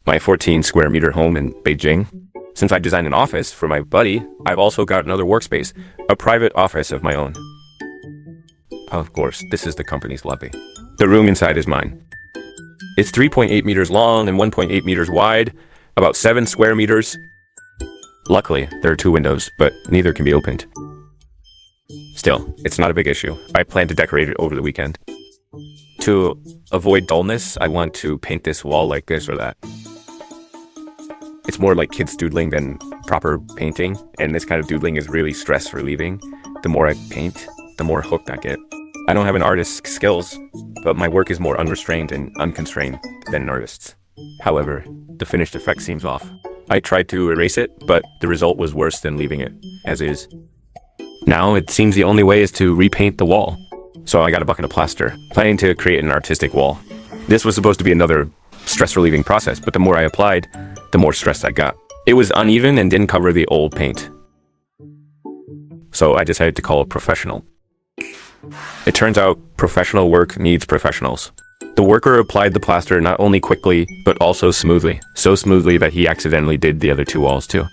my 14 square meter home in Beijing. Since I designed an office for my buddy, I've also got another workspace, a private office of my own. Of course, this is the company's lobby. The room inside is mine. It's 3.8 meters long and 1.8 meters wide, about 7 square meters. Luckily, there are 2 windows, but neither can be opened. Still, it's not a big issue. I plan to decorate it over the weekend. To avoid dullness, I want to paint this wall like this or that. It's more like kids doodling than proper painting, and this kind of doodling is really stress relieving. The more I paint, the more hooked I get. I don't have an artist's skills, but my work is more unrestrained and unconstrained than an artist's. However, the finished effect seems off. I tried to erase it, but the result was worse than leaving it as is. Now it seems the only way is to repaint the wall. So I got a bucket of plaster, planning to create an artistic wall. This was supposed to be another stress-relieving process, but the more I applied, the more stressed I got. It was uneven and didn't cover the old paint. So I decided to call a professional. It turns out professional work needs professionals. The worker applied the plaster not only quickly, but also smoothly. So smoothly that he accidentally did the other 2 walls too.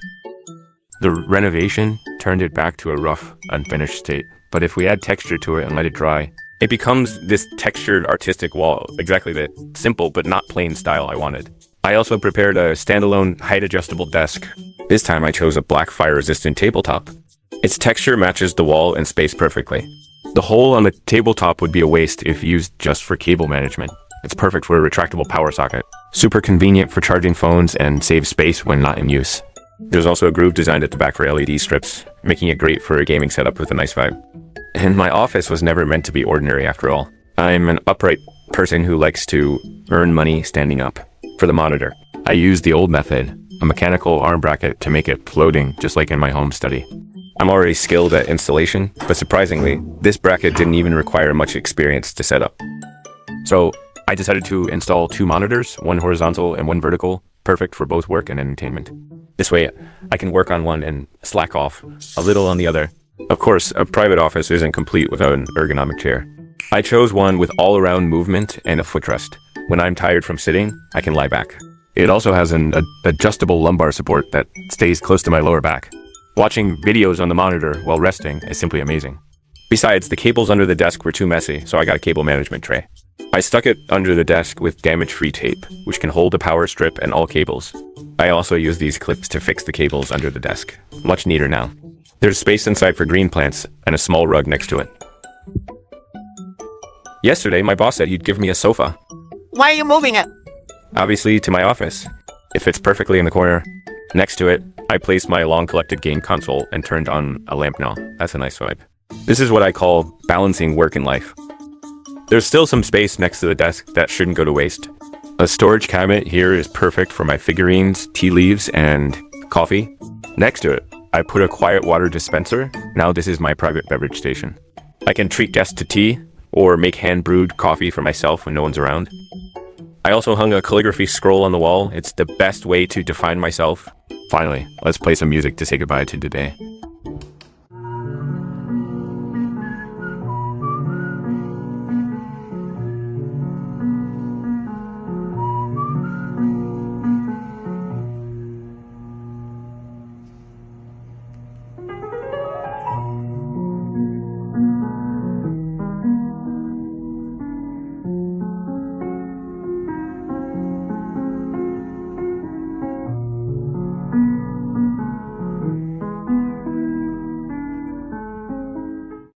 The renovation turned it back to a rough, unfinished state. But if we add texture to it and let it dry, it becomes this textured artistic wall, exactly the simple but not plain style I wanted. I also prepared a standalone height-adjustable desk. This time I chose a black fire-resistant tabletop. Its texture matches the wall and space perfectly. The hole on the tabletop would be a waste if used just for cable management. It's perfect for a retractable power socket. Super convenient for charging phones and saves space when not in use. There's also a groove designed at the back for LED strips, making it great for a gaming setup with a nice vibe. And my office was never meant to be ordinary after all. I'm an upright person who likes to earn money standing up. For the monitor, I used the old method, a mechanical arm bracket to make it floating just like in my home study. I'm already skilled at installation, but surprisingly, this bracket didn't even require much experience to set up. So I decided to install 2 monitors, one horizontal and one vertical, perfect for both work and entertainment. This way, I can work on one and slack off a little on the other. Of course, a private office isn't complete without an ergonomic chair. I chose one with all-around movement and a footrest. When I'm tired from sitting, I can lie back. It also has an adjustable lumbar support that stays close to my lower back. Watching videos on the monitor while resting is simply amazing. Besides, the cables under the desk were too messy, so I got a cable management tray. I stuck it under the desk with damage-free tape, which can hold a power strip and all cables. I also use these clips to fix the cables under the desk. Much neater now. There's space inside for green plants and a small rug next to it. Yesterday, my boss said he'd give me a sofa. Why are you moving it? Obviously, to my office. It fits perfectly in the corner. Next to it, I placed my long-collected game console and turned on a lamp now. That's a nice vibe. This is what I call balancing work and life. There's still some space next to the desk that shouldn't go to waste. A storage cabinet here is perfect for my figurines, tea leaves, and coffee. Next to it, I put a quiet water dispenser. Now this is my private beverage station. I can treat guests to tea, or make hand-brewed coffee for myself when no one's around. I also hung a calligraphy scroll on the wall. It's the best way to define myself. Finally, let's play some music to say goodbye to today.